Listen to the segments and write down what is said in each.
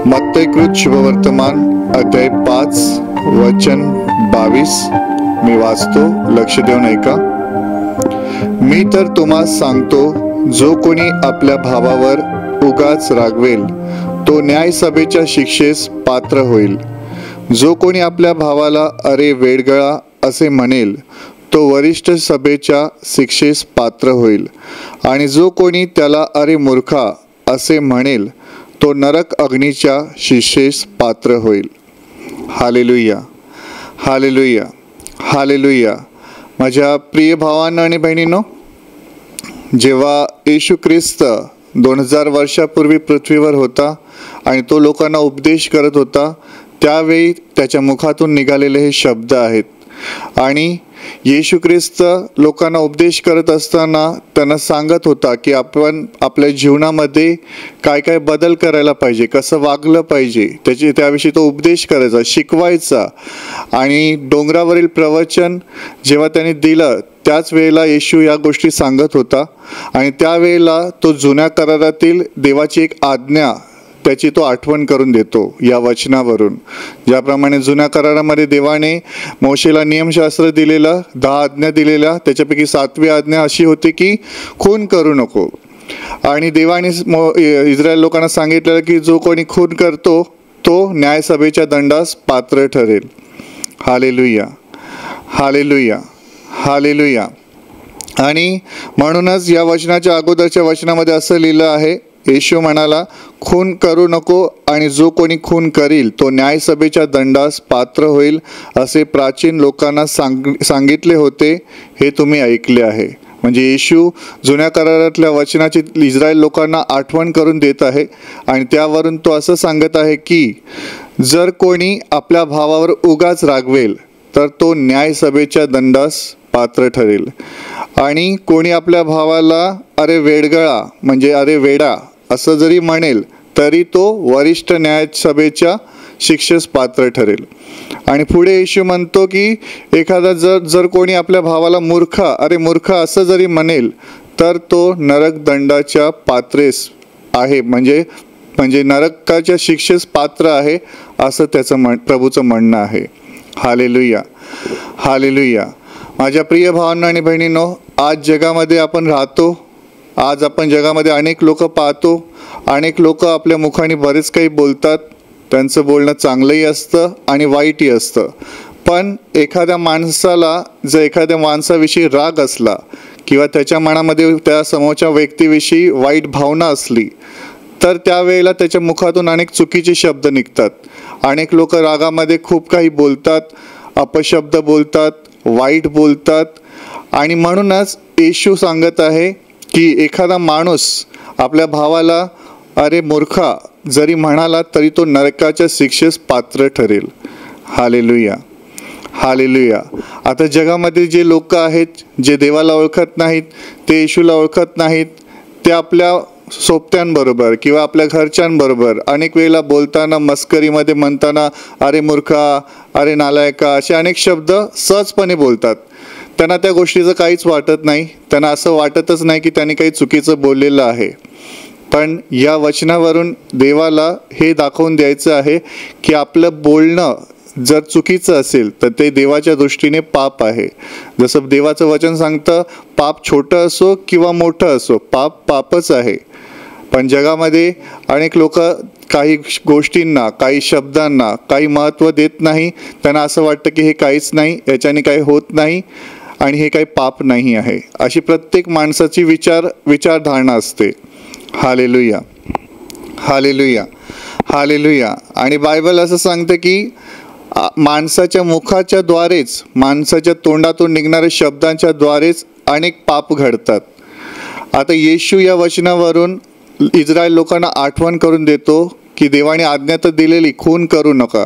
मत्तयकृत शुभवर्तमान अध्याय 5 वचन 22 मी वाचतो, लक्ष देऊन ऐका. मी तर तुम्हाला सांगतो, जो कोणी आपल्या भावावर उगाच रागवेल तो न्यायसभेच्या शिक्षेस पात्र होईल. जो कोणी आपल्या भावाला अरे वेडगळा असे म्हणेल तो वरिष्ठ सभेच्या शिक्षेस पात्र होईल. आणि जो कोणी त्याला अरे मूर्खा असे म्हणेल तो नरक अग्नीच्या शिक्षेस पात्र होईल. Hallelujah, hallelujah, hallelujah. माझ्या प्रिय भावांनो आणि बहिणींनो, जेव्हा येशू ख्रिस्त 2000 वर्षापूर्वी पृथ्वीवर होता आणि तो लोकांना उपदेश करत होता, त्यावेळी त्याच्या मुखातून निघालेले हे शब्द आहेत. आणि येशू ख्रिस्त लोकांना उपदेश करत असताना त्यांना सांगत होता की आपण आपल्या जीवनामध्ये काय काय बदल करायला पाहिजे, कसं वागलं पाहिजे, त्याविषयी तो उपदेश करायचा, शिकवायचा. आणि डोंगरावरील प्रवचन जेव्हा त्याने दिलं त्याच वेळेला येशू या गोष्टी सांगत होता. आणि त्यावेळेला तो जुन्या करारातील देवाची एक आज्ञा त्याची तो आठवण करून देतो या वचनावरून. ज्याप्रमाणे जुन्या करारामध्ये देवाने मोशेला नियमशास्त्र दिलेलं, 10 आज्ञा दिलेल्या, त्याच्यापैकी 7वी आज्ञा अशी होती की खून करू नको. आणि देवाने इस्रायल लोकांना सांगितलेलं की जो कोणी खून करतो तो न्यायसभेच्या दंडास पात्र ठरेल. Hallelujah, hallelujah, hallelujah. आणि म्हणूनच या वचनाच्या अगोदरच्या वचनामध्ये असं लिहिलं आहे, येशू म्हणाला खून करू नको आणि जो कोणी खून करील तो न्यायसभेच्या दंडास पात्र होईल असे प्राचीन लोकांना सांगितले होते, हे तुम्ही ऐकले आहे. म्हणजे येशू जुन्या करारातल्या वचनाची इस्रायल लोकांना आठवण करून देत आहे. आणि त्यावरून तो असं सांगत आहे की जर कोणी आपल्या भावावर उगाच रागवेल तर तो न्यायसभेच्या दंडास पात्र ठरेल. आणि कोणी आपल्या भावाला अरे वेडगळा म्हणजे अरे वेडा असं जरी म्हणेल तरी तो वरिष्ठ न्यायसभेच्या शिक्षेस पात्र ठरेल. आणि पुढे येशू म्हणतो की एखादा जर कोणी आपल्या भावाला मूर्खा अरे मूर्खा असं जरी म्हणेल तर तो नरक दंडाच्या पात्रेस आहे, म्हणजे नरकाच्या शिक्षेस पात्र आहे असं त्याचं प्रभूचं म्हणणं आहे. Hallelujah, hallelujah. माझ्या प्रिय भावांनो आणि बहिणींनो, आज जगामध्ये आपण राहतो. आज आपण जगामध्ये अनेक लोक पाहतो. अनेक लोक आपल्या मुखाने बरेच काही बोलतात. त्यांचं बोलणं चांगलंही असतं आणि वाईटही असतं. पण एखाद्या माणसाला जर एखाद्या माणसाविषयी राग असला किंवा त्याच्या मनामध्ये त्या समोरच्या व्यक्तीविषयी वाईट भावना असली तर त्यावेळेला त्याच्या मुखातून अनेक चुकीचे शब्द निघतात. अनेक लोक रागामध्ये खूप काही बोलतात, अपशब्द बोलतात, वाईट बोलतात. आणि म्हणूनच येशू सांगत आहे की एखादा माणूस आपल्या भावाला अरे मूर्खा जरी म्हणाला तरी तो नरकाच्या शिक्षेस पात्र ठरेल. Hallelujah, hallelujah. आता जगामध्ये जे लोक आहेत जे देवाला ओळखत नाहीत, ते येशूला ओळखत नाहीत, ते आपल्या सोबत्यांबरोबर किंवा आपल्या घरच्यांबरोबर अनेक वेळेला बोलताना मस्करीमध्ये म्हणताना अरे मूर्खा, अरे नालायका असे अनेक शब्द सहजपणे बोलतात. त्यांना त्या गोष्टीचं काहीच वाटत नाही. त्यांना असं वाटतच नाही की त्यांनी काही चुकीचं बोललेलं आहे. पण या वचनावरून देवाला हे दाखवून द्यायचं आहे की आपलं बोलणं जर चुकीचं असेल तर ते देवाच्या दृष्टीने पाप आहे. जसं देवाचं वचन सांगतं, पाप छोटं असो किंवा मोठं असो, पाप पापच आहे. पण जगामध्ये अनेक लोक काही गोष्टींना, काही शब्दांना काही महत्त्व देत नाही. त्यांना असं वाटतं की हे काहीच नाही, याच्याने काही होत नाही आणि हे काही पाप नाही आहे, अशी प्रत्येक माणसाची विचारधारणा असते. Hallelujah, hallelujah, hallelujah. आणि बायबल असं सांगतं की माणसाच्या मुखाच्या द्वारेच, माणसाच्या तोंडातून निघणाऱ्या शब्दांच्या द्वारेच अनेक पाप घडतात. आता येशू या वचनावरून इस्रायल लोकांना आठवण करून देतो की देवाने आज्ञा तर दिलेली खून करू नका.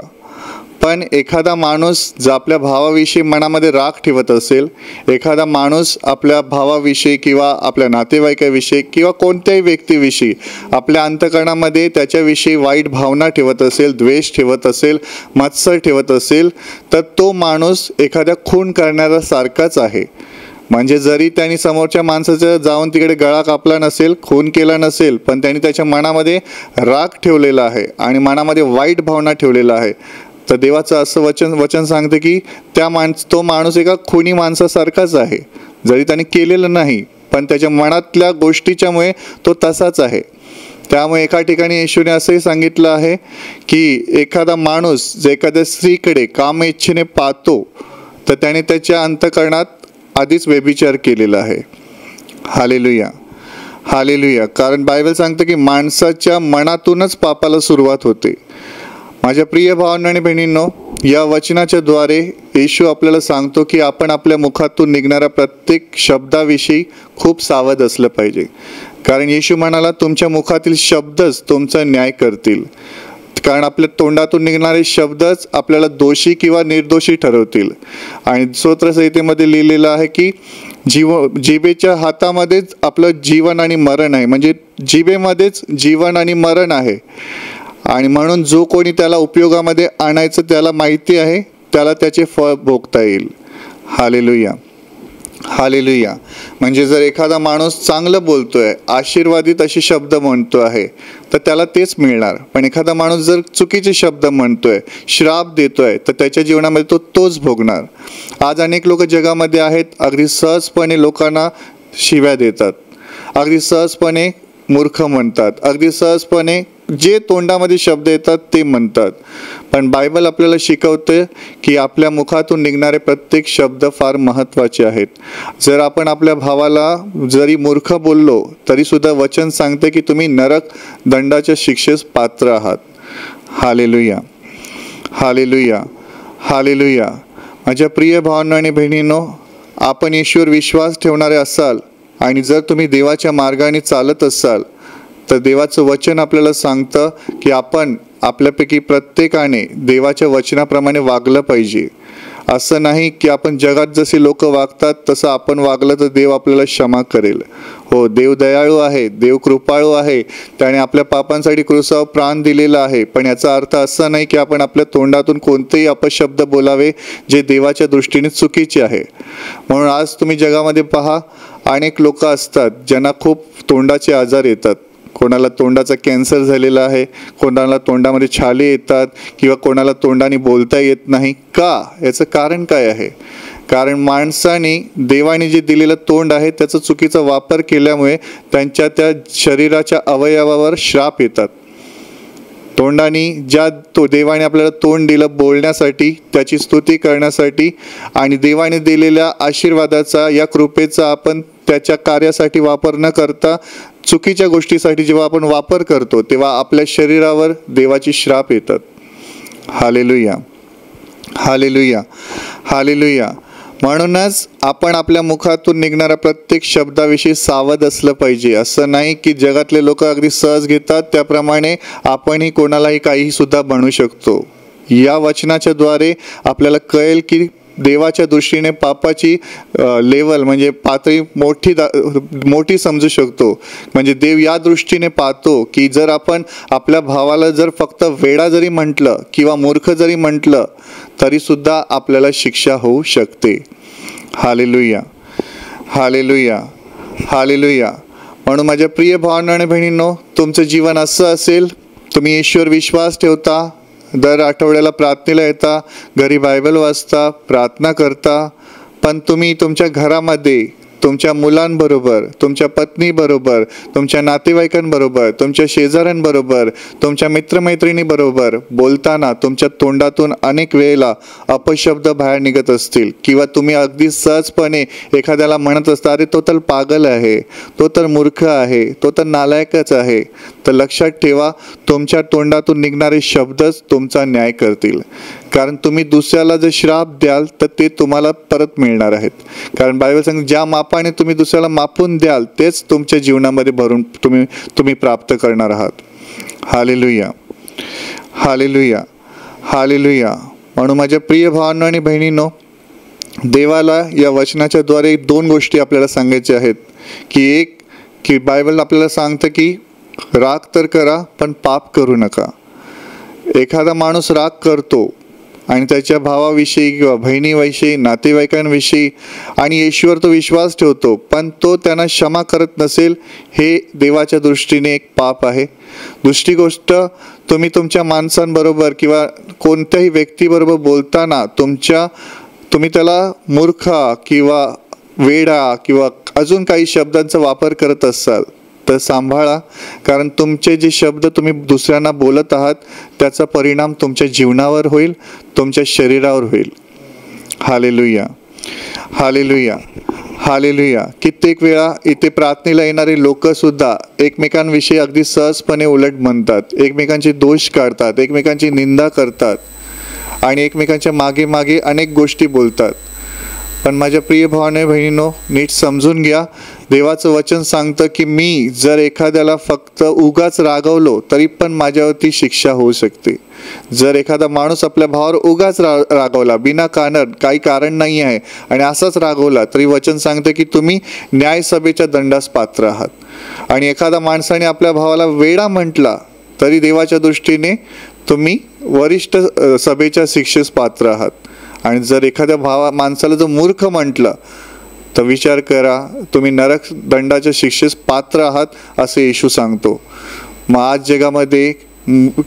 पण एखादा माणूस जर आपल्या भावाविषयी मनामध्ये राग ठेवत असेल, एखादा माणूस आपल्या भावाविषयी किंवा आपल्या नातेवाईकाविषयी किंवा कोणत्याही व्यक्तीविषयी आपल्या अंतःकरणामध्ये त्याच्याविषयी वाईट भावना ठेवत असेल, द्वेष ठेवत असेल, मत्सर ठेवत असेल, तर तो माणूस एखाद्या खून करणाऱ्यासारखाच आहे. म्हणजे जरी त्यांनी समोरच्या माणसाचं जाऊन तिकडे गळा कापला नसेल, खून केला नसेल, पण त्यांनी त्याच्या मनामध्ये राग ठेवलेला आहे आणि मनामध्ये वाईट भावना ठेवलेला आहे, तर देवाचं असं वचन सांगते की तो माणूस एका खुनी माणसासारखाच आहे. जरी त्याने केलेलं नाही, पण त्याच्या मनातल्या गोष्टीच्यामुळे तो तसाच आहे. त्यामुळे एका ठिकाणी येशूने असंही सांगितलं आहे की एखादा माणूस जर एखाद्या स्त्रीकडे काम इच्छेने पाहतो, तर त्याने त्याच्या अंतःकरणात आधीच व्यभिचार केलेला आहे. Hallelujah, hallelujah. कारण बायबल सांगतं की माणसाच्या मनातूनच पापाला सुरुवात होते. माझ्या प्रिय भावांनो आणि बहिणींनो, या वचनाच्या द्वारे येशू आपल्याला सांगतो की आपण आपल्या मुखातून निघणाऱ्या प्रत्येक शब्दाविषयी खूप सावध असलं पाहिजे. कारण येशू म्हणाला, तुमच्या मुखातील शब्दच तुमचा न्याय करतील. कारण आपल्या तोंडातून निघणारे शब्दच आपल्याला दोषी किंवा निर्दोषी ठरवतील. आणि स्तोत्रसंहितेमध्ये लिहिलेलं आहे की जिभेच्या हातामध्येच आपलं जीवन आणि मरण आहे. म्हणजे जिभेमध्येच जीवन आणि मरण आहे. आणि म्हणून जो कोणी त्याला उपयोगामध्ये आणायचं त्याला माहिती आहे, त्याला त्याचे फळ भोगता येईल. Hallelujah, hallelujah. म्हणजे जर एखादा माणूस चांगलं बोलतोय, आशीर्वादित असे शब्द म्हणतो आहे, तर त्याला तेच मिळणार. पण एखादा माणूस जर चुकीचे शब्द म्हणतोय, श्राप देतोय, तर त्याच्या जीवनामध्ये तोच भोगणार. आज अनेक लोक जगामध्ये आहेत, अगदी सहजपणे लोकांना शिव्या देतात, अगदी सहजपणे मूर्ख म्हणतात, अगदी सहजपणे जे तोंडामध्ये शब्द येतात ते म्हणतात. पण बायबल आपल्याला शिकवते की आपल्या मुखातून निघणारे प्रत्येक शब्द फार महत्त्वाचे आहेत. जर आपण आपल्या भावाला जरी मूर्ख बोललो, तरी सुद्धा वचन सांगते की तुम्ही नरक दंडाच्या शिक्षेस पात्र आहात. Hallelujah, hallelujah, hallelujah. माझ्या प्रिय भावांनो आणि बहिणींनो, आपण ईश्वर विश्वास ठेवणारे असाल आणि जर तुम्ही देवाच्या मार्गाने चालत असाल, तर देवाचं वचन आपल्याला सांगतं की आपण आपल्यापैकी प्रत्येकाने देवाच्या वचनाप्रमाणे वागलं पाहिजे. असं नाही की आपण जगात जसे लोक वागतात तसं आपण वागलं तर देव आपल्याला क्षमा करेल. हो, देव दयाळू आहे, देव कृपाळू आहे, त्याने आपल्या पापांसाठी क्रूसावर प्राण दिलेला आहे. पण याचा अर्थ असा नाही की आपण आपल्या तोंडातून कोणतेही अपशब्द बोलावे जे देवाच्या दृष्टीने चुकीचे आहे. म्हणून आज तुम्ही जगामध्ये पहा, अनेक लोक असतात ज्यांना खूप तोंडाचे आजार येतात. कोणाला तोंडाचा कॅन्सर झालेला आहे, कोणाला तोंडामध्ये छाले येतात, किंवा कोणाला तोंडाने बोलता येत नाही. का? याचं कारण काय आहे? कारण माणसाने देवाने जे दिलेलं तोंड आहे त्याचा चुकीचा वापर केल्यामुळे त्यांच्या त्या शरीराच्या अवयवावर श्राप येतात. तोंडाने देवाने आपल्याला तोंड दिलं बोलण्यासाठी, त्याची स्तुती करण्यासाठी, आणि देवाने दिलेल्या आशीर्वादाचा, या कृपेचा आपण त्याच्या कार्यासाठी वापर न करता चुकीच्या गोष्टीसाठी जेव्हा आपण वापर करतो, तेव्हा आपल्या शरीरावर देवाची श्राप येतात. Hallelujah, hallelujah, hallelujah. म्हणूनच आपण आपल्या मुखातून निघणाऱ्या प्रत्येक शब्दाविषयी सावध असलं पाहिजे. असं नाही की जगातले लोक अगदी सहज घेतात त्याप्रमाणे आपणही कोणालाही काही सुद्धा बनवू शकतो. या वचनाच्या द्वारे आपल्याला कळेल की देवाच्या दृष्टीने पापाची लेवल म्हणजे पातळी मोठी समजू शकतो. म्हणजे देव या दृष्टीने पाहतो की जर आपण आपल्या भावाला जर फक्त वेडा जरी म्हटलं किंवा मूर्ख जरी म्हटलं, तरी सुद्धा आपल्याला शिक्षा होऊ शकते. Hallelujah, hallelujah, hallelujah. म्हणून माझ्या प्रिय भावांनो आणि बहिणींनो, तुमचं जीवन असं असेल, तुम्ही ईश्वर विश्वास ठेवता, दर आठवड्याला प्रार्थनेला येता, घरी बायबल वाचता, प्रार्थना करता, पण तुम्ही तुमच्या घरामध्ये तुमच्या मुलांबरोबर, तुमच्या पत्नीबरोबर, तुमच्या नातेवाईकांबरोबर, तुमच्या शेजाऱ्यांबरोबर, तुमच्या मित्रमैत्रिणीबरोबर बोलताना तुमच्या तोंडातून अनेक वेळेला अपशब्द बाहेर निघत असतील, किंवा तुम्ही अगदी सहजपणे एखाद्याला म्हणत असता, अरे तो तर पागल आहे, तो तर मूर्ख आहे, तो तर नालायकच आहे, तर लक्षात ठेवा, तुमच्या तोंडातून निघणारे शब्दच तुमचा न्याय करतील. कारण तुम्ही दुसऱ्याला जर श्राप द्याल तर ते तुम्हाला परत मिळणार आहेत. कारण बायबल सांगते, ज्या मापाने तुम्ही दुसऱ्याला मापून द्याल तेच तुमच्या जीवनामध्ये भरून तुम्ही प्राप्त करणार आहात. Hallelujah, hallelujah, hallelujah. म्हणून माझ्या प्रिय भावांनो आणि बहिणींनो, देवाला या वचनाच्या द्वारे दोन गोष्टी आपल्याला सांगायच्या आहेत. की बायबल आपल्याला सांगतं की राग तर करा पण पाप करू नका. एखादा माणूस राग करतो आणि त्याच्या भावाविषयी किंवा बहिणीविषयी, नातेवाईकांविषयी आणि येशूवर तो विश्वास ठेवतो, पण तो त्यांना क्षमा करत नसेल, हे देवाच्या दृष्टीने एक पाप आहे. दुसरी गोष्ट, तुम्ही तुमच्या माणसांबरोबर किंवा कोणत्याही व्यक्तीबरोबर बोलताना तुम्ही त्याला मूर्ख किंवा वेडा किंवा अजून काही शब्दांचा वापर करत असाल तर सांभाळा, कारण तुमचे जे शब्द तुम्ही दुसऱ्यांना बोलत आहात त्याचा परिणाम तुमच्या जीवनावर होईल, तुमच्या शरीरावर होईल. Hallelujah, hallelujah, hallelujah. कित्येक वेळा इथे प्रार्थनेला येणारे लोक सुद्धा एकमेकांविषयी अगदी सहजपणे उलट म्हणतात, एकमेकांचे दोष काढतात, एकमेकांची निंदा करतात आणि एकमेकांच्या मागे मागे अनेक गोष्टी बोलतात. पण माझ्या प्रिय भावाने बहिणींनो, नीट समजून घ्या, देवाचं वचन सांगतं की मी जर एखाद्याला फक्त उगाच रागवलो तरी पण माझ्यावरती शिक्षा होऊ शकते. जर एखादा माणूस आपल्या भावावर उगाच रागवला, बिना कारण, काही कारण नाही आहे आणि असाच रागवला, तरी वचन सांगतं की तुम्ही न्यायसभेच्या दंडास पात्र आहात. आणि एखादा माणसाने आपल्या भावाला वेडा म्हटला तरी देवाच्या दृष्टीने तुम्ही वरिष्ठ सभेच्या शिक्षेस पात्र आहात. आणि जर एखाद्या माणसाला जर मूर्ख म्हटलं तर विचार करा, तुम्ही नरक दंडाच्या शिक्षेस पात्र आहात, असे येशू सांगतो. मग आज जगामध्ये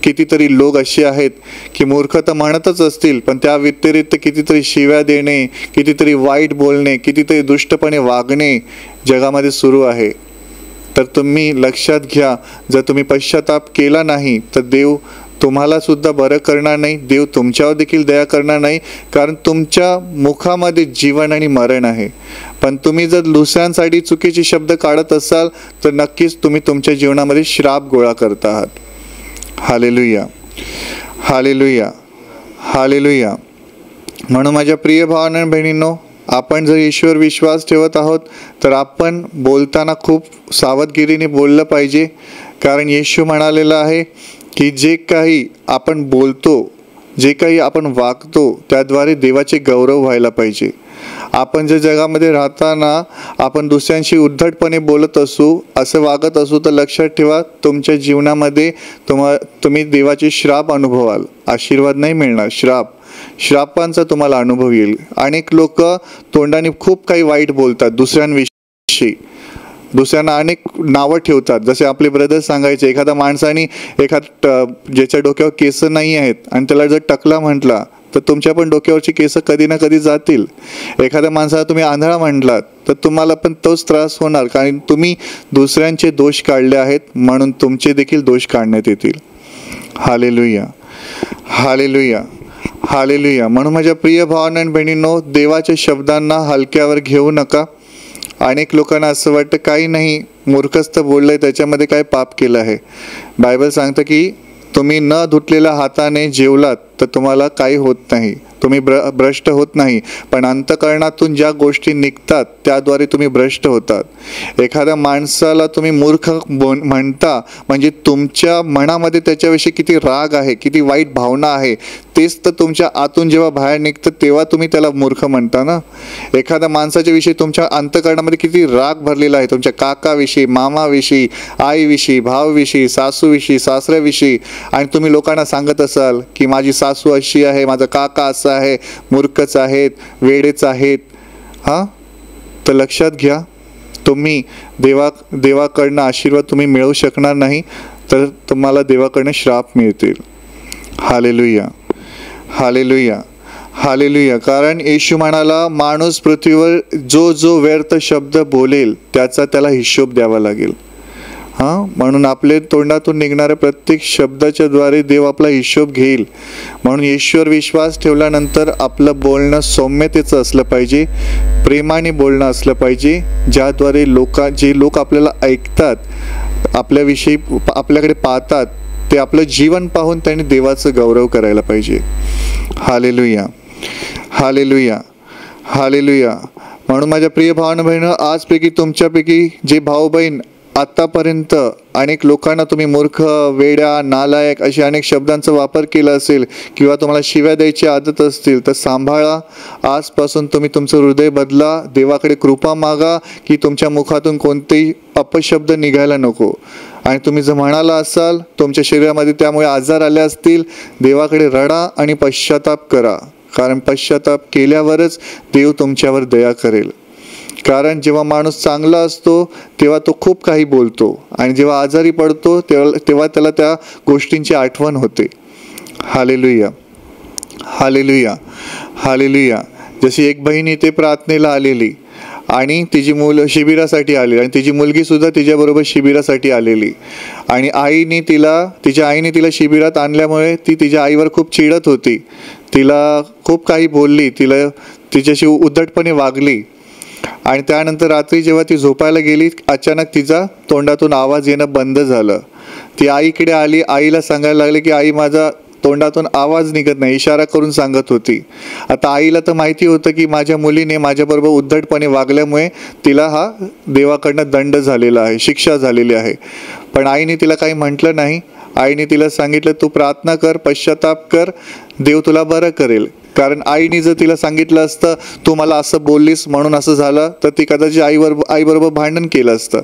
कितीतरी लोक असे आहेत की मूर्ख तर म्हणतच असतील, पण त्या व्यतिरिक्त कितीतरी शिव्या देणे, कितीतरी वाईट बोलणे, कितीतरी दुष्टपणे वागणे जगामध्ये सुरू आहे. तर तुम्ही लक्षात घ्या, जर तुम्ही पश्चाताप केला नाही तर देव तुम्हाला सुद्धा बरं करणार नाही, देव तुमच्यावर देखील दया करणार नाही, कारण तुमच्या मुखामध्ये जीवन आणि मरण आहे. पण तुम्ही जर दुसऱ्यांसाठी चुकीचे शब्द काढत असाल तर नक्कीच तुम्ही तुमच्या जीवनामध्ये श्राप गोळा करत आहात. Hallelujah, hallelujah, hallelujah. म्हणून माझ्या प्रिय भावांनो बहिणींनो, आपण जर ईश्वर विश्वास ठेवत आहोत तर आपण बोलताना खूप सावधगिरीने बोललं पाहिजे, कारण येशू म्हणालेलं आहे की जे काही आपण बोलतो, जे काही आपण वागतो त्याद्वारे देवाचे गौरव व्हायला पाहिजे. आपण जर जगामध्ये राहताना आपण दुसऱ्यांशी उद्धटपणे बोलत असू, असं वागत असू, तर लक्षात ठेवा, तुमच्या जीवनामध्ये तुम्ही देवाचे श्राप अनुभवाल. आशीर्वाद नाही मिळणार, श्रापांचा तुम्हाला अनुभव येईल. अनेक लोक तोंडाने खूप काही वाईट बोलतात दुसऱ्यांविषयी, दुसऱ्यांना अनेक नावं ठेवतात. जसे आपले ब्रदर सांगायचे, एखाद्या माणसाने ज्याच्या डोक्यावर केस नाही आहेत आणि त्याला जर टकला म्हटला तर तुमच्या पण डोक्यावरची केस कधी ना कधी जातील. एखाद्या माणसाला तुम्ही आंधळा म्हटलात तर तुम्हाला पण तोच त्रास होणार, कारण तुम्ही दुसऱ्यांचे दोष काढले आहेत, म्हणून तुमचे देखील दोष काढण्यात येतील. Hallelujah, hallelujah, hallelujah. म्हणून माझ्या प्रिय भावांनो आणि बहिणींनो, देवाच्या शब्दांना हलक्यावर घेऊ नका. अनेक लोकांना असं वाटतं काही नाही, मूर्खस्थ बोललंय, त्याच्यामध्ये काय पाप केलं आहे. बायबल सांगतं की तुम्ही न धुतलेल्या हाताने जेवलात तर तुम्हाला काही होत नाही, तुम्ही भ्रष्ट होत नाही, पण अंतःकरणातून ज्या गोष्टी निघतात त्याद्वारे तुम्ही भ्रष्ट होतात. एखाद्या माणसाला तुम्ही मूर्ख म्हणता म्हणजे तुमच्या मनामध्ये त्याच्याविषयी किती राग आहे, किती वाईट भावना आहे, तेच तर तुमच्या आतून जेव्हा बाहेर निघतं तेव्हा तुम्ही त्याला मूर्ख म्हणता ना. एखाद्या माणसाच्या विषयी तुमच्या अंतःकरणामध्ये किती राग भरलेला आहे, तुमच्या काकाविषयी, मामाविषयी, आईविषयी, भावाविषयी, सासूविषयी, सासऱ्याविषयी, आणि तुम्ही लोकांना सांगत असाल की माझी सासू अशी आहे, माझा काका असा आहे, मूर्खच आहेत, वेडेच आहेत. तर लक्षात घ्या, तुम्ही देवाकडनं आशीर्वाद तुम्ही मिळवू शकणार नाही, तर तुम्हाला देवाकडनं श्राप मिळतील. Hallelujah, hallelujah, hallelujah. कारण येशू म्हणाला, माणूस पृथ्वीवर जो व्यर्थ शब्द बोलेल त्याचा त्याला हिशोब द्यावा लागेल. म्हणून आपले तोंडातून निघणाऱ्या प्रत्येक शब्दाच्या द्वारे देव आपला हिशोब घेईल. म्हणून ईश्वर विश्वास ठेवल्यानंतर आपलं बोलणं सौम्यतेचं असलं पाहिजे, प्रेमाने बोलणं असलं पाहिजे, ज्याद्वारे जे लोक आपल्याला ऐकतात, आपल्याविषयी आपल्याकडे पाहतात, ते आपलं जीवन पाहून त्यांनी देवाचं गौरव करायला पाहिजे. Hallelujah, hallelujah, hallelujah. म्हणून माझ्या प्रिय भावांनो बहिणींनो, आजपैकी तुमच्यापैकी जे भाऊ बहीण आतापर्यंत अनेक लोकांना तुम्ही मूर्ख, वेड्या, नालायक असे अनेक शब्दांचा वापर केला असेल किंवा तुम्हाला शिव्या द्यायची आदत असतील, तर सांभाळा. आजपासून तुम्ही तुमचं हृदय बदला, देवाकडे कृपा मागा की तुमच्या मुखातून कोणतेही अपशब्द निघायला नको. आणि तुम्ही जर म्हणाला असाल, तुमच्या शरीरामध्ये त्यामुळे आजार आले असतील, देवाकडे रडा आणि पश्चाताप करा. कारण पश्चाताप केल्यावरच देव तुमच्यावर दया करेल. कारण जेव्हा माणूस चांगला असतो तेव्हा तो खूप काही बोलतो आणि जेव्हा आजारी पडतो तेव्हा त्याला त्या गोष्टींची आठवण होते. Hallelujah, hallelujah, hallelujah. जशी एक बहीण इथे प्रार्थनेला आलेली आणि तिची मुलं शिबिरासाठी आली आणि तिची मुलगीसुद्धा तिच्याबरोबर शिबिरासाठी आलेली आणि तिच्या आईने तिला शिबिरात आणल्यामुळे ती तिच्या आईवर खूप चिडत होती. तिला खूप काही बोलली, तिच्याशी उद्धटपणे वागली. आणि त्यानंतर रात्री जेव्हा ती झोपायला गेली, अचानक तिचा तोंडातून आवाज येणं बंद झालं. ती आईकडे आली, आईला सांगायला लागले की आई, माझा तोंडातून आवाज निघत नाही, इशारा करून सांगत होती. आता आईला तर माहिती होतं की माझ्या मुलीने माझ्याबरोबर उद्धटपणे वागल्यामुळे तिला हा देवाकडनं दंड झालेला आहे, शिक्षा झालेली आहे. पण आईने तिला काही म्हटलं नाही. आईने तिला सांगितलं, तू प्रार्थना कर, पश्चाताप कर, देव तुला बरं करेल. कारण आईने जर तिला सांगितलं असतं, तू मला असं बोललीस म्हणून असं झालं, तर ती कदाचित आईबरोबर भांडण केलं असतं.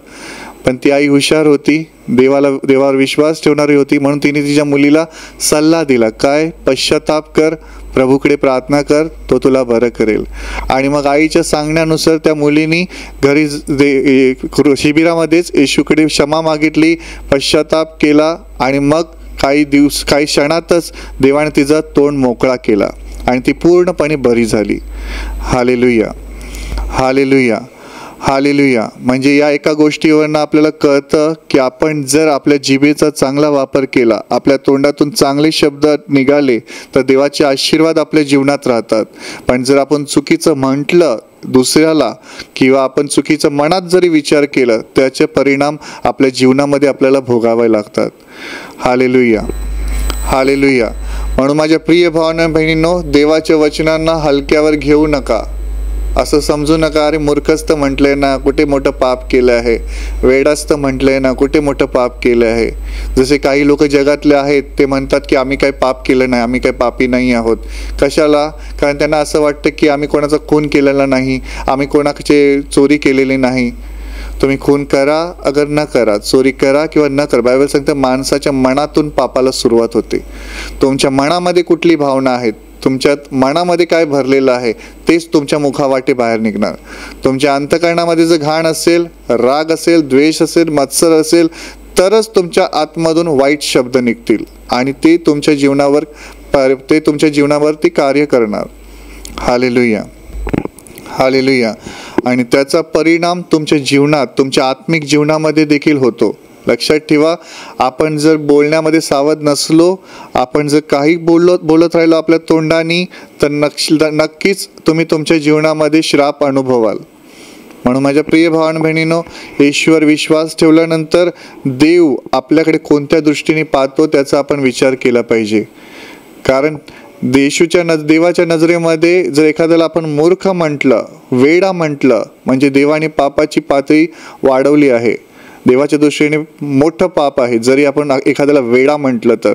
पण ती आई हुशार होती, देवावर विश्वास ठेवणारी होती, म्हणून तिने तिच्या मुलीला सल्ला दिला, काय, पश्चाताप कर, प्रभूकडे प्रार्थना कर, तो तुला बरं करेल. आणि मग आईच्या सांगण्यानुसार त्या मुलीने घरी शिबिरामध्येच येशूकडे क्षमा मागितली, पश्चाताप केला आणि मग काही क्षणातच देवाने तिचा तोंड मोकळा केला आणि ती पूर्णपणे बरी झाली. Hallelujah, hallelujah, hallelujah. म्हणजे या एका गोष्टीवरनं आपल्याला कळतं की आपण जर आपल्या जिभेचा चांगला वापर केला, आपल्या तोंडातून चांगले शब्द निघाले, तर देवाचे आशीर्वाद आपल्या जीवनात राहतात. पण जर आपण चुकीचं म्हटलं दुसऱ्याला किंवा आपण चुकीचं मनात जरी विचार केला, त्याचे परिणाम आपल्या जीवनामध्ये आपल्याला भोगावे लागतात. Hallelujah, hallelujah. म्हणून माझ्या प्रिय भावांनो, बहिणींनो, देवाच्या वचनांना हलक्यावर घेऊ नका. असं समजू नका, अरे मूर्खस्त म्हटलंय ना, कुठे मोठं पाप केलं आहे, वेडास्त म्हटलंय ना, कुठे मोठं पाप केलं आहे. जसे काही लोक जगातले आहेत, ते म्हणतात की आम्ही काही पाप केलं नाही, आम्ही काही पापी नाही आहोत. कशाला? कारण त्यांना असं वाटतं की आम्ही कोणाचा खून केलेला नाही, आम्ही कोणाचे चोरी केलेली नाही. तुम्ही खून करा अगर न करा, चोरी करा किंवा न करा, बायबल सांगतं माणसाच्या मनातून पापाला सुरुवात होते. तुमच्या मनामध्ये कुठली भावना आहेत, तुमच्यात मनामध्ये काय भरलेलं आहे, तेच तुमच्या मुखावाटे बाहेर निघणार. तुमच्या अंतःकरणामध्ये जर घाण असेल, राग असेल, द्वेष असेल, मत्सर असेल, तरच तुमच्या आतमधून वाईट शब्द निघतील आणि ते तुमच्या जीवनावरती कार्य करणार. Hallelujah, hallelujah. आणि त्याचा परिणाम तुमच्या जीवनात, तुमच्या आत्मिक जीवनामध्ये देखील होतो. लक्षात ठेवा, आपण जर बोलण्यामध्ये सावध नसलो, आपण जर काही बोलत राहिलो आपल्या तोंडाने, तर नक्कीच तुम्ही तुमच्या जीवनामध्ये श्राप अनुभवाल. म्हणून माझ्या प्रिय भावांनो बहिणींनो, ईश्वर विश्वास ठेवल्यानंतर देव आपल्याकडे कोणत्या दृष्टीने पाहतो त्याचा आपण विचार केला पाहिजे. कारण देवाच्या नजरेमध्ये जर एखाद्याला आपण मूर्ख म्हटलं, वेडा म्हटलं, म्हणजे देवाने पापाची पातळी वाढवली आहे. देवाच्या दृष्टीने मोठं पाप आहे जरी आपण एखाद्याला वेडा म्हटलं तर.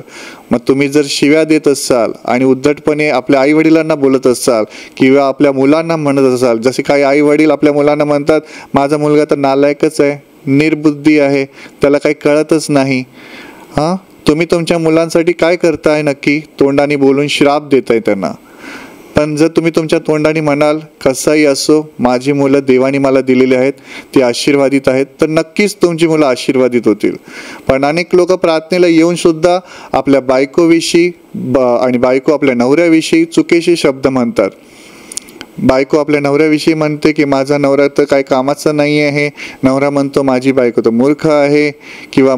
मग तुम्ही जर शिव्या देत असाल आणि उद्धटपणे आपल्या आई वडिलांना बोलत असाल किंवा आपल्या मुलांना म्हणत असाल, जसे काही आई वडील आपल्या मुलांना म्हणतात, माझा मुलगा तर नालायकच आहे, निर्बुद्धी आहे, त्याला काही कळतच नाही. तुम्ही तुमच्या मुलांसाठी काय करताय नक्की? तोंडाने बोलून श्राप देताय त्यांना. पण जर तुम्ही तुमच्या तोंडाने म्हणाल, कसंही असो, माझी मुलं देवाने मला दिलेली आहेत, ती आशीर्वादित आहेत, तर नक्कीच तुमची मुलं आशीर्वादित होतील. पण अनेक लोक प्रार्थनेला येऊन सुद्धा आपल्या बायकोविषयी आणि बायको आपल्या नवऱ्याविषयी चुकीचे शब्द म्हणतात. बायको आपल्या नवऱ्याविषयी म्हणते की माझा नवरा तर काही कामाचा नाही आहे, नवरा म्हणतो माझी बायको तर मूर्ख आहे, किंवा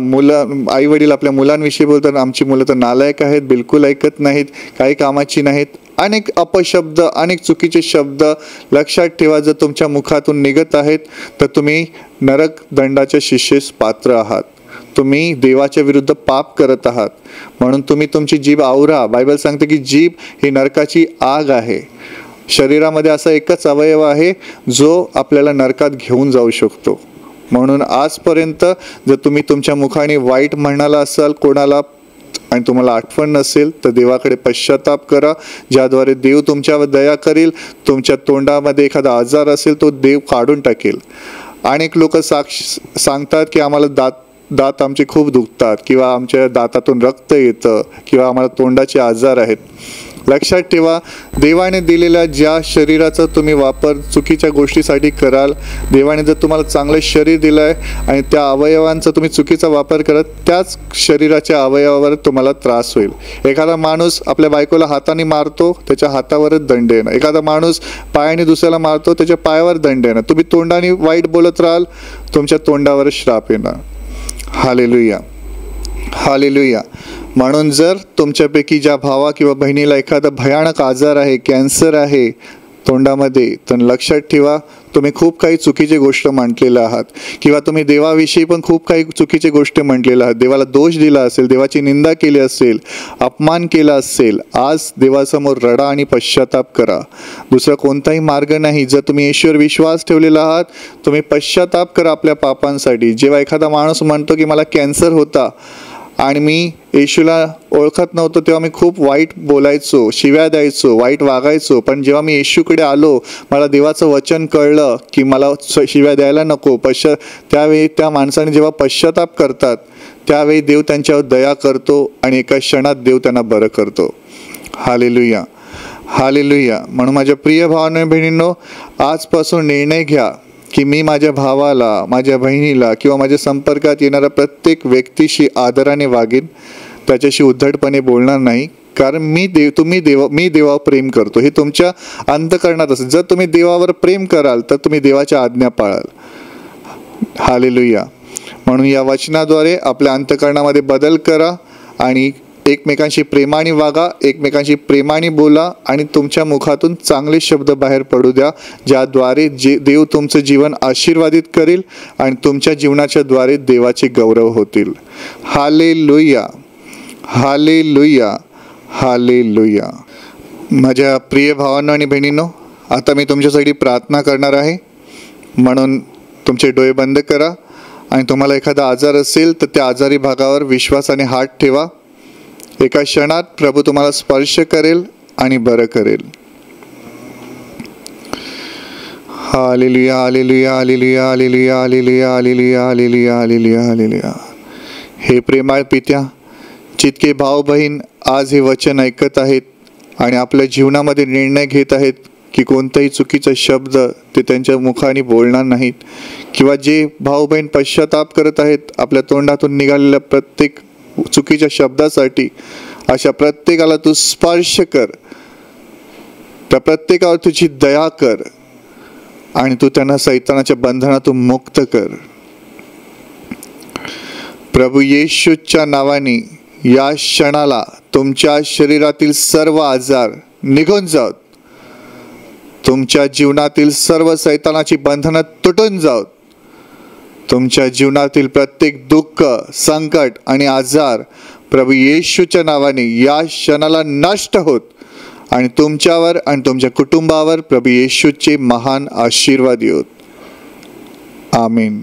आई वडील आपल्या मुलांविषयी बोलतात, आमची मुलं तर नालायक आहेत, बिलकुल ऐकत नाहीत, काही कामाची नाहीत. अनेक अपशब्द, अनेक चुकीचे शब्द लक्षात ठेवा, जर तुमच्या मुखातून निघत आहेत तर तुम्ही नरक दंडाच्या शिक्षेस पात्र आहात. तुम्ही देवाच्या विरुद्ध पाप करत आहात. म्हणून तुम्ही तुमची जीभ आवरा. बायबल सांगते की जीभ ही नरकाची आग आहे. शरीरामध्ये असा एकच अवयव आहे जो आपल्याला नरकात घेऊन जाऊ शकतो. म्हणून आजपर्यंत जर तुम्ही तुमच्या मुखाने वाईट म्हणाला असाल कोणाला आणि तुम्हाला आठवण नसेल तर देवाकडे पश्चाताप करा, ज्याद्वारे देव तुमच्यावर दया करेल. तुमच्या तोंडामध्ये एखादा आजार असेल तो देव काढून टाकेल. अनेक लोक सांगतात की आम्हाला दात आमचे खूप दुखतात किंवा आमच्या दातातून रक्त येतं किंवा आम्हाला तोंडाचे आजार आहेत. लक्षात ठेवा, देवाने दिलेल्या ज्या शरीराचा तुम्ही वापर चुकीच्या गोष्टीसाठी कराल, देवाने जर तुम्हाला चांगलं शरीर दिलं आहे आणि त्या अवयवांचा तुम्ही चुकीचा वापर करत, त्याच शरीराच्या अवयवावर तुम्हाला त्रास होईल. एखादा माणूस आपल्या बायकोला हाताने मारतो, त्याच्या हातावरच दंड येणार. एखादा माणूस पायाने दुसऱ्याला मारतो, त्याच्या पायावर दंड येणार. तुम्ही तोंडाने वाईट बोलत राहाल, तुमच्या तोंडावर श्राप येणार. Hallelujah, hallelujah. म्हणून जर तुमच्यापैकी ज्या भावा किंवा बहिणीला एखादा भयानक आजार आहे, कॅन्सर आहे तोंडामध्ये, तर लक्षात ठेवा तुम्ही खूप काही चुकीची गोष्ट म्हटलेलं आहात किंवा तुम्ही देवाविषयी पण खूप काही चुकीची गोष्ट म्हटलेलं आहात. देवाला दोष दिला असेल, देवाची निंदा केली असेल, अपमान केला असेल, आज देवासमोर रडा आणि पश्चाताप करा. दुसरा कोणताही मार्ग नाही. जर तुम्ही येशूवर विश्वास ठेवलेला आहात, तुम्ही पश्चाताप करा आपल्या पापांसाठी. जेव्हा एखादा माणूस म्हणतो की मला कॅन्सर होता आणि मी येशूला ओळखत नव्हतो, तेव्हा मी खूप वाईट बोलायचो, शिव्या द्यायचो, वाईट वागायचो. पण जेव्हा मी येशूकडे आलो, मला देवाचं वचन कळलं की मला शिव्या द्यायला नको. त्यावेळी त्या माणसाने जेव्हा पश्चाताप करतात, त्यावेळी देव त्यांच्यावर दया करतो आणि एका क्षणात देव त्यांना बरं करतो. Hallelujah, hallelujah. म्हणून माझ्या प्रिय भावांनो बहिणींनो, आजपासून निर्णय घ्या की मी माझ्या भावाला, माझ्या बहिणीला किंवा माझ्या संपर्कात येणाऱ्या प्रत्येक व्यक्तीशी आदराने वागेन, त्याच्याशी उद्धटपणे बोलणार नाही. कारण मी देवावर प्रेम करतो हे तुमच्या अंतःकरणात असेल. जर तुम्ही देवावर प्रेम कराल तर तुम्ही देवाच्या आज्ञा पाळाल. हालेलुया. म्हणून या वचनाद्वारे आपल्या अंतःकरणामध्ये बदल करा आणि एकमेकांशी प्रेमाने वागा, एकमेकांशी प्रेमाने बोला आणि तुमच्या मुखातून चांगले शब्द बाहेर पडू द्या, ज्याद्वारे देव तुमचं जीवन आशीर्वादित करेल आणि तुमच्या जीवनाच्या द्वारे देवाचे गौरव होतील. Hallelujah, hallelujah, hallelujah. माझ्या प्रिय भावांनो आणि बहिणींनो, आता मी तुमच्यासाठी प्रार्थना करणार आहे. म्हणून तुमचे डोळे बंद करा आणि तुम्हाला एखादा आजार असेल तर त्या आजारी भागावर विश्वासाने हात ठेवा. एका क्षणात प्रभू तुम्हाला स्पर्श करेल आणि बरं करेल. Hallelujah, hallelujah, hallelujah, hallelujah, hallelujah, hallelujah, hallelujah, hallelujah, hallelujah. हे प्रेमाळ पित्या, जितके भाऊ बहीण आज हे वचन ऐकत आहेत आणि आपल्या जीवनामध्ये निर्णय घेत आहेत की कोणताही चुकीचा शब्द ते त्यांच्या मुखाने बोलणार नाहीत, किंवा जे भाऊ बहीण पश्चाताप करत आहेत आपल्या तोंडातून निघालेल्या प्रत्येक चुकीच्या शब्दासाठी, अशा प्रत्येकाला तू स्पर्श कर, त्या प्रत्येकावर तुझी दया कर आणि तू त्यांना सैतानाच्या बंधनातून मुक्त कर. प्रभू येशूच्या नावाने या क्षणाला तुमच्या शरीरातील सर्व आजार निघून जावत, तुमच्या जीवनातील सर्व सैतानाची बंधनं तुटून जावत, तुमच्या जीवनातील प्रत्येक दुःख, संकट आणि आजार प्रभू येशूच्या नावाने या क्षणाला नष्ट होत आणि तुमच्यावर आणि तुमच्या कुटुंबावर प्रभू येशूचे महान आशीर्वाद येत. आमीन.